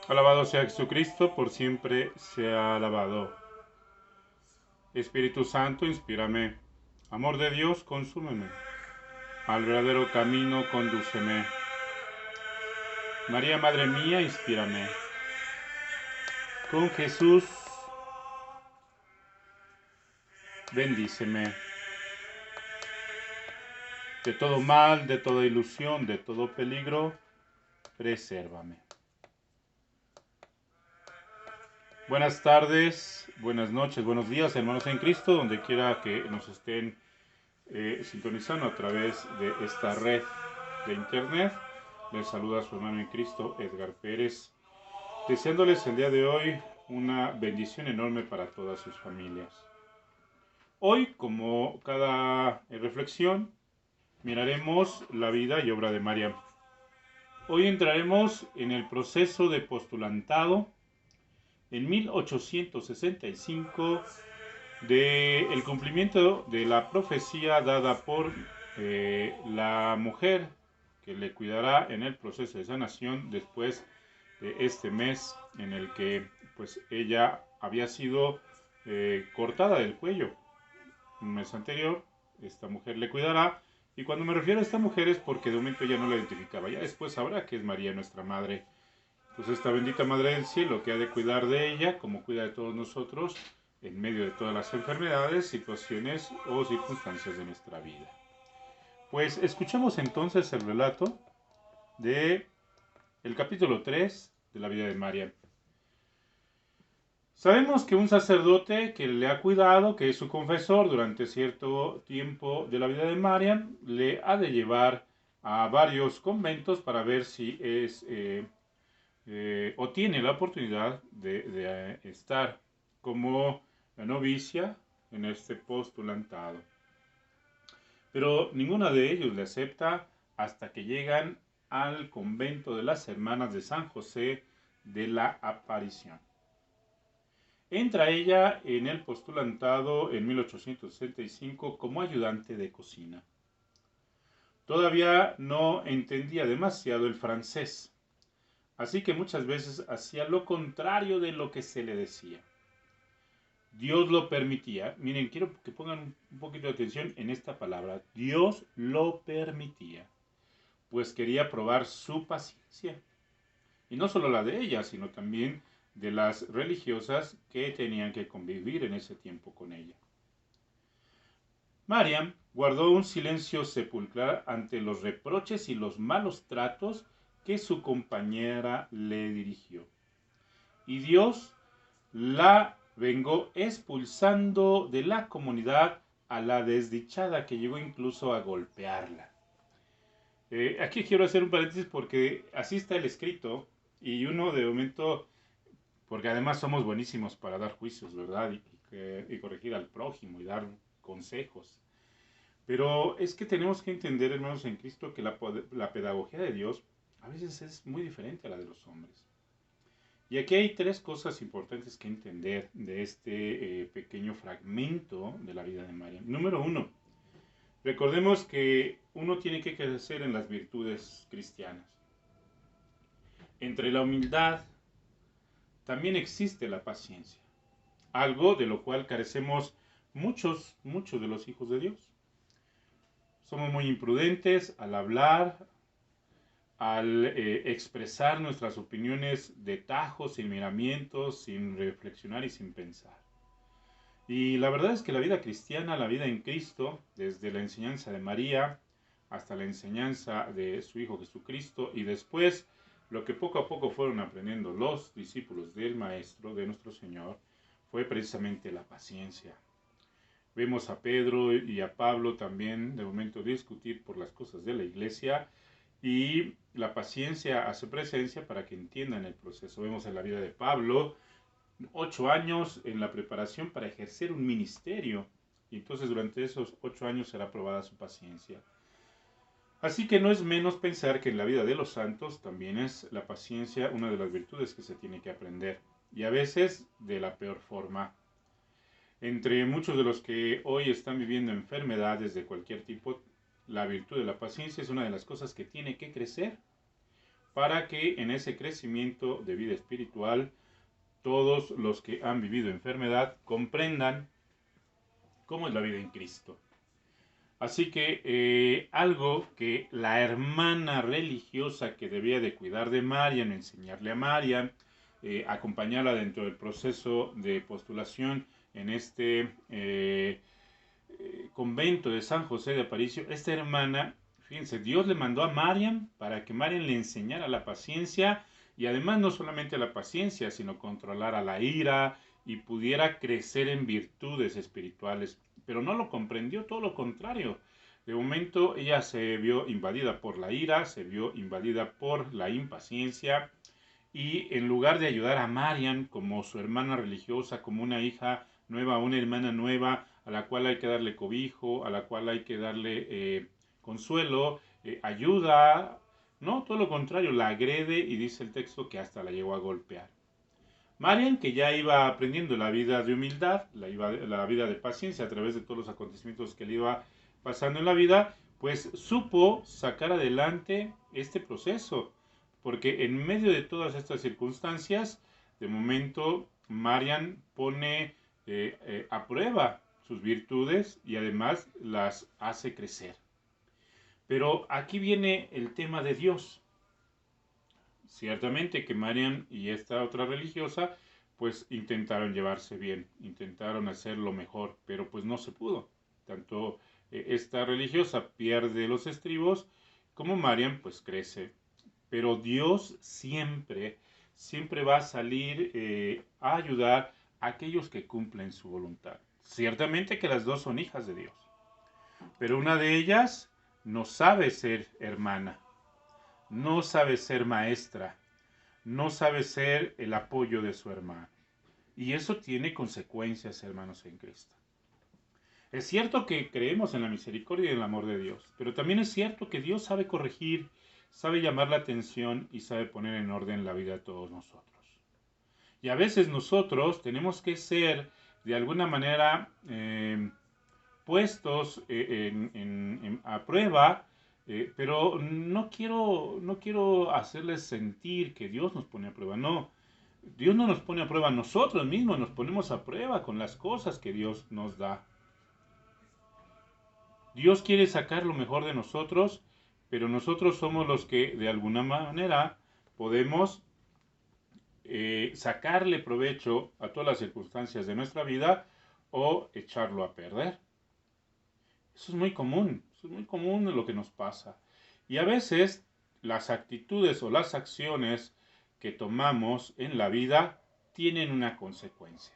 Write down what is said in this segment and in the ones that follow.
Alabado sea Jesucristo, por siempre sea alabado. Espíritu Santo, inspírame. Amor de Dios, consúmeme. Al verdadero camino, condúceme. María, Madre mía, inspírame. Con Jesús, bendíceme. De todo mal, de toda ilusión, de todo peligro, presérvame. Buenas tardes, buenas noches, buenos días, hermanos en Cristo, donde quiera que nos estén sintonizando a través de esta red de internet. Les saluda a su hermano en Cristo, Edgar Pérez, deseándoles el día de hoy una bendición enorme para todas sus familias. Hoy, como cada reflexión, miraremos la vida y obra de María. Hoy entraremos en el proceso de postulantado en 1865 del cumplimiento de la profecía dada por la mujer que le cuidará en el proceso de sanación después de este mes en el que pues ella había sido cortada del cuello. Un mes anterior esta mujer le cuidará, y cuando me refiero a esta mujer es porque de momento ella no la identificaba, ya después sabrá que es María nuestra madre. Pues esta bendita Madre del Cielo que ha de cuidar de ella como cuida de todos nosotros en medio de todas las enfermedades, situaciones o circunstancias de nuestra vida. Pues escuchemos entonces el relato de el capítulo 3 de la vida de María. Sabemos que un sacerdote que le ha cuidado, que es su confesor durante cierto tiempo de la vida de María, le ha de llevar a varios conventos para ver si es o tiene la oportunidad de estar como novicia en este postulantado. Pero ninguna de ellos le acepta hasta que llegan al convento de las Hermanas de San José de la Aparición. Entra ella en el postulantado en 1865 como ayudante de cocina. Todavía no entendía demasiado el francés, así que muchas veces hacía lo contrario de lo que se le decía. Dios lo permitía. Miren, quiero que pongan un poquito de atención en esta palabra. Dios lo permitía, pues quería probar su paciencia. Y no solo la de ella, sino también de las religiosas que tenían que convivir en ese tiempo con ella. Mariam guardó un silencio sepulcral ante los reproches y los malos tratos que su compañera le dirigió. Y Dios la vengó expulsando de la comunidad a la desdichada que llegó incluso a golpearla. Aquí quiero hacer un paréntesis porque así está el escrito, y uno de momento, porque además somos buenísimos para dar juicios, ¿verdad? Y corregir al prójimo y dar consejos. Pero es que tenemos que entender, hermanos en Cristo, que la pedagogía de Dios a veces es muy diferente a la de los hombres. Y aquí hay tres cosas importantes que entender de este pequeño fragmento de la vida de María. Número uno, recordemos que uno tiene que crecer en las virtudes cristianas. Entre la humildad también existe la paciencia, algo de lo cual carecemos muchos de los hijos de Dios. Somos muy imprudentes al hablar, al expresar nuestras opiniones de tajo, sin miramientos, sin reflexionar y sin pensar. Y la verdad es que la vida cristiana, la vida en Cristo, desde la enseñanza de María hasta la enseñanza de su Hijo Jesucristo, y después lo que poco a poco fueron aprendiendo los discípulos del Maestro, de nuestro Señor, fue precisamente la paciencia. Vemos a Pedro y a Pablo también de momento discutir por las cosas de la iglesia, y la paciencia hace presencia para que entiendan el proceso. Vemos en la vida de Pablo 8 años en la preparación para ejercer un ministerio, y entonces durante esos 8 años será probada su paciencia. Así que no es menos pensar que en la vida de los santos también es la paciencia una de las virtudes que se tiene que aprender, y a veces de la peor forma. Entre muchos de los que hoy están viviendo enfermedades de cualquier tipo, la virtud de la paciencia es una de las cosas que tiene que crecer para que en ese crecimiento de vida espiritual todos los que han vivido enfermedad comprendan cómo es la vida en Cristo. Así que algo que la hermana religiosa que debía de cuidar de Marian, enseñarle a Marian, acompañarla dentro del proceso de postulación en este convento de San José de Aparicio, esta hermana, fíjense, Dios le mandó a Marian para que Marian le enseñara la paciencia y además no solamente la paciencia, sino controlar a la ira y pudiera crecer en virtudes espirituales. Pero no lo comprendió, todo lo contrario. De momento ella se vio invadida por la ira, se vio invadida por la impaciencia y en lugar de ayudar a Marian como su hermana religiosa, como una hija nueva, una hermana nueva, a la cual hay que darle cobijo, a la cual hay que darle consuelo, ayuda, no, todo lo contrario, la agrede y dice el texto que hasta la llegó a golpear. Marian, que ya iba aprendiendo la vida de humildad, la vida de paciencia a través de todos los acontecimientos que le iba pasando en la vida, pues supo sacar adelante este proceso, porque en medio de todas estas circunstancias, de momento Marian pone a prueba sus virtudes y además las hace crecer. Pero aquí viene el tema de Dios. Ciertamente que Marian y esta otra religiosa pues intentaron llevarse bien, intentaron hacer lo mejor, pero pues no se pudo. Tanto esta religiosa pierde los estribos como Marian pues crece. Pero Dios siempre, siempre va a salir a ayudar a aquellos que cumplen su voluntad. Ciertamente que las dos son hijas de Dios, pero una de ellas no sabe ser hermana, no sabe ser maestra, no sabe ser el apoyo de su hermano. Y eso tiene consecuencias, hermanos en Cristo. Es cierto que creemos en la misericordia y en el amor de Dios, pero también es cierto que Dios sabe corregir, sabe llamar la atención y sabe poner en orden la vida de todos nosotros. Y a veces nosotros tenemos que ser de alguna manera puestos a prueba, pero no quiero hacerles sentir que Dios nos pone a prueba, no. Dios no nos pone a prueba, nosotros mismos nos ponemos a prueba con las cosas que Dios nos da. Dios quiere sacar lo mejor de nosotros, pero nosotros somos los que de alguna manera podemos sacarle provecho a todas las circunstancias de nuestra vida o echarlo a perder. Eso es muy común lo que nos pasa. Y a veces las actitudes o las acciones que tomamos en la vida tienen una consecuencia.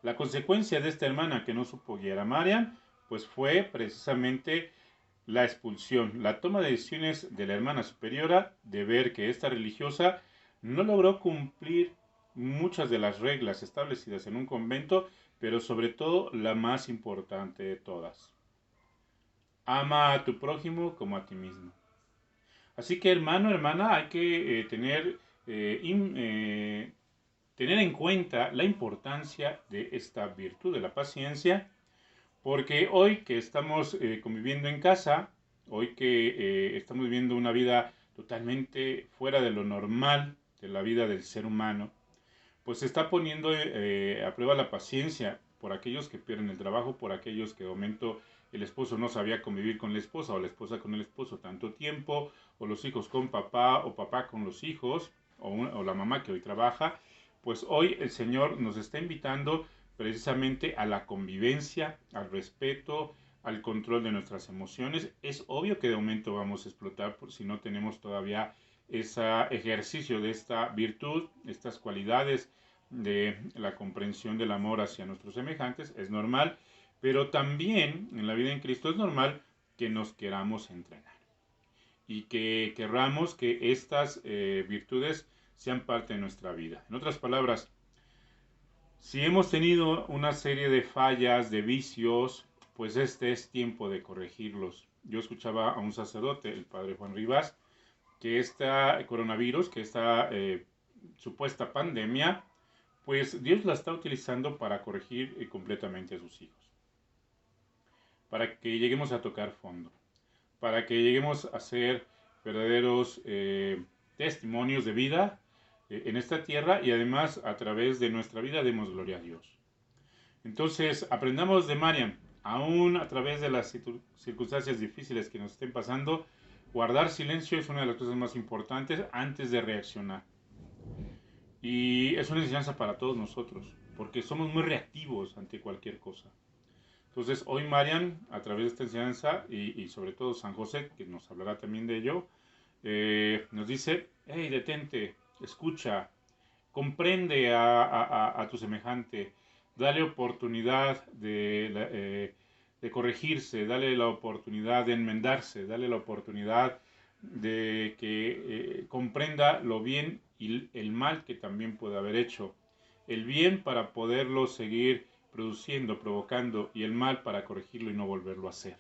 La consecuencia de esta hermana que no supo guiar a Marian, pues fue precisamente la expulsión, la toma de decisiones de la hermana superiora de ver que esta religiosa no logró cumplir muchas de las reglas establecidas en un convento, pero sobre todo la más importante de todas. Ama a tu prójimo como a ti mismo. Así que hermano, hermana, hay que tener en cuenta la importancia de esta virtud de la paciencia, porque hoy que estamos conviviendo en casa, hoy que estamos viviendo una vida totalmente fuera de lo normal, de la vida del ser humano, pues se está poniendo a prueba la paciencia por aquellos que pierden el trabajo, por aquellos que de momento el esposo no sabía convivir con la esposa o la esposa con el esposo tanto tiempo, o los hijos con papá o papá con los hijos, o la mamá que hoy trabaja. Pues hoy el Señor nos está invitando precisamente a la convivencia, al respeto, al control de nuestras emociones. Es obvio que de momento vamos a explotar por si no tenemos todavía ese ejercicio de esta virtud, estas cualidades de la comprensión del amor hacia nuestros semejantes, es normal, pero también en la vida en Cristo es normal que nos queramos entrenar y que querramos que estas virtudes sean parte de nuestra vida. En otras palabras, si hemos tenido una serie de fallas, de vicios, pues este es tiempo de corregirlos. Yo escuchaba a un sacerdote, el padre Juan Rivas, que este coronavirus, que esta supuesta pandemia, pues Dios la está utilizando para corregir completamente a sus hijos. Para que lleguemos a tocar fondo. Para que lleguemos a ser verdaderos testimonios de vida en esta tierra y además a través de nuestra vida demos gloria a Dios. Entonces aprendamos de Mariam, aún a través de las circunstancias difíciles que nos estén pasando, guardar silencio es una de las cosas más importantes antes de reaccionar. Y es una enseñanza para todos nosotros, porque somos muy reactivos ante cualquier cosa. Entonces hoy Mariam, a través de esta enseñanza, y sobre todo San José, que nos hablará también de ello, nos dice, hey, detente, escucha, comprende a tu semejante, dale oportunidad de corregirse, dale la oportunidad de enmendarse, dale la oportunidad de que comprenda lo bien y el mal que también puede haber hecho. El bien para poderlo seguir produciendo, provocando, y el mal para corregirlo y no volverlo a hacer.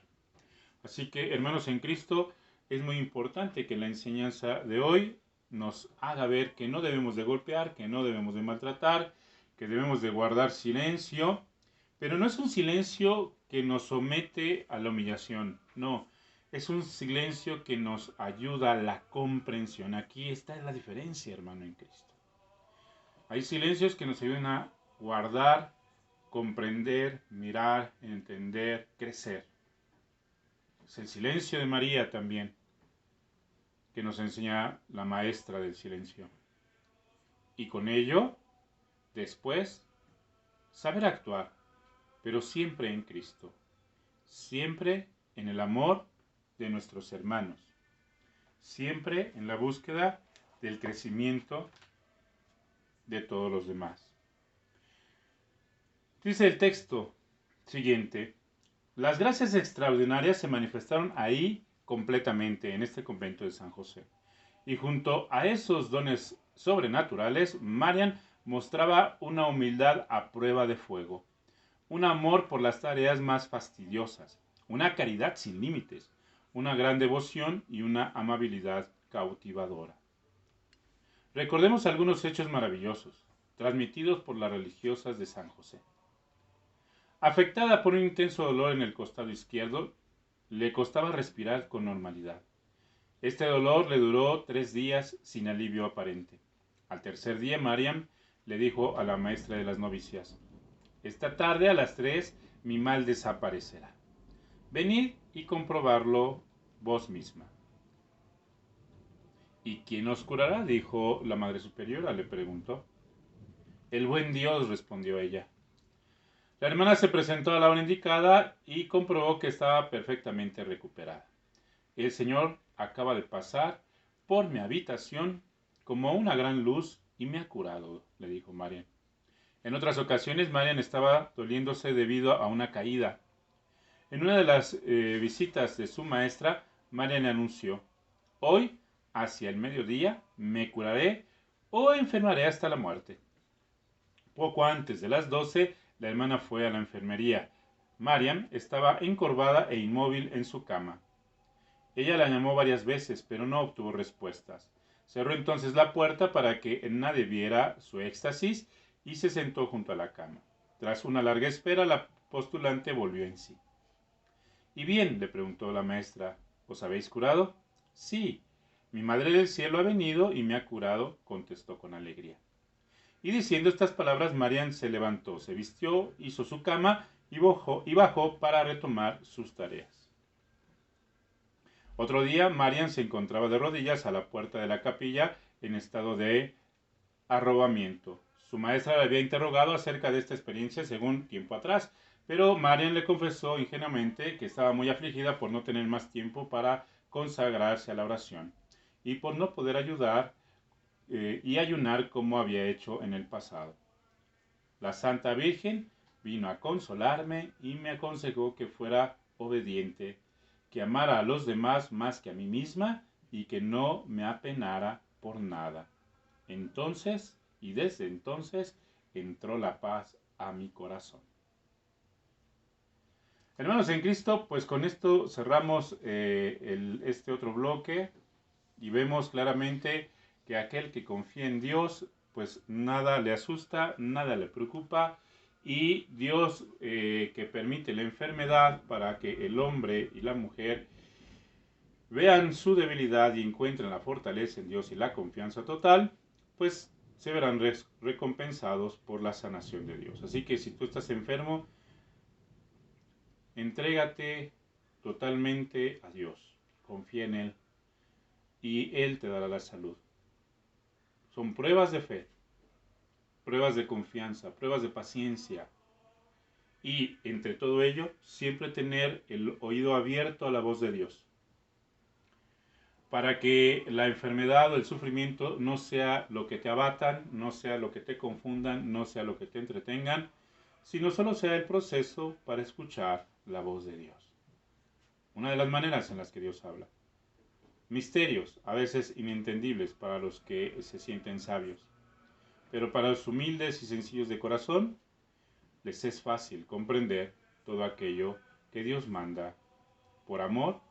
Así que, hermanos en Cristo, es muy importante que la enseñanza de hoy nos haga ver que no debemos de golpear, que no debemos de maltratar, que debemos de guardar silencio, pero no es un silencio que nos somete a la humillación, no, es un silencio que nos ayuda a la comprensión. Aquí está la diferencia, hermano en Cristo. Hay silencios que nos ayudan a guardar, comprender, mirar, entender, crecer. Es el silencio de María también, que nos enseña la maestra del silencio. Y con ello, después, saber actuar, pero siempre en Cristo, siempre en el amor de nuestros hermanos, siempre en la búsqueda del crecimiento de todos los demás. Dice el texto siguiente, las gracias extraordinarias se manifestaron ahí completamente en este convento de San José. Y junto a esos dones sobrenaturales, Mariam mostraba una humildad a prueba de fuego, un amor por las tareas más fastidiosas, una caridad sin límites, una gran devoción y una amabilidad cautivadora. Recordemos algunos hechos maravillosos, transmitidos por las religiosas de San José. Afectada por un intenso dolor en el costado izquierdo, le costaba respirar con normalidad. Este dolor le duró 3 días sin alivio aparente. Al tercer día, Mariam le dijo a la maestra de las novicias, esta tarde a las 3 mi mal desaparecerá. Venid y comprobarlo vos misma. ¿Y quién os curará?, dijo la Madre Superiora, le preguntó. El buen Dios, respondió ella. La hermana se presentó a la hora indicada y comprobó que estaba perfectamente recuperada. El Señor acaba de pasar por mi habitación como una gran luz y me ha curado, le dijo Mariam. En otras ocasiones, Mariam estaba doliéndose debido a una caída. En una de las visitas de su maestra, Mariam le anunció, hoy, hacia el mediodía, me curaré o enfermaré hasta la muerte. Poco antes de las 12, la hermana fue a la enfermería. Mariam estaba encorvada e inmóvil en su cama. Ella la llamó varias veces, pero no obtuvo respuestas. Cerró entonces la puerta para que nadie viera su éxtasis y se sentó junto a la cama. Tras una larga espera, la postulante volvió en sí. ¿Y bien?, le preguntó la maestra, ¿os habéis curado? Sí, mi Madre del Cielo ha venido y me ha curado, contestó con alegría. Y diciendo estas palabras, Mariam se levantó, se vistió, hizo su cama y bajó para retomar sus tareas. Otro día, Mariam se encontraba de rodillas a la puerta de la capilla en estado de arrobamiento. Su maestra le había interrogado acerca de esta experiencia según tiempo atrás, pero Mariam le confesó ingenuamente que estaba muy afligida por no tener más tiempo para consagrarse a la oración y por no poder ayudar y ayunar como había hecho en el pasado. La Santa Virgen vino a consolarme y me aconsejó que fuera obediente, que amara a los demás más que a mí misma y que no me apenara por nada. Entonces, y desde entonces, entró la paz a mi corazón. Hermanos en Cristo, pues con esto cerramos este otro bloque y vemos claramente que aquel que confía en Dios, pues nada le asusta, nada le preocupa, y Dios que permite la enfermedad para que el hombre y la mujer vean su debilidad y encuentren la fortaleza en Dios y la confianza total, pues se verán recompensados por la sanación de Dios. Así que si tú estás enfermo, entrégate totalmente a Dios, confía en Él y Él te dará la salud. Son pruebas de fe, pruebas de confianza, pruebas de paciencia. Y entre todo ello, siempre tener el oído abierto a la voz de Dios, para que la enfermedad o el sufrimiento no sea lo que te abatan, no sea lo que te confundan, no sea lo que te entretengan, sino solo sea el proceso para escuchar la voz de Dios. Una de las maneras en las que Dios habla. Misterios, a veces inentendibles para los que se sienten sabios, pero para los humildes y sencillos de corazón, les es fácil comprender todo aquello que Dios manda por amor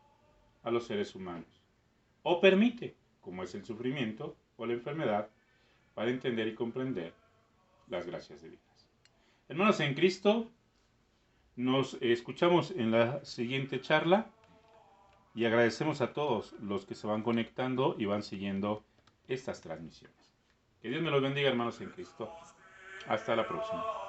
a los seres humanos, o permite, como es el sufrimiento o la enfermedad, para entender y comprender las gracias divinas. Hermanos en Cristo, nos escuchamos en la siguiente charla y agradecemos a todos los que se van conectando y van siguiendo estas transmisiones. Que Dios me los bendiga, hermanos en Cristo. Hasta la próxima.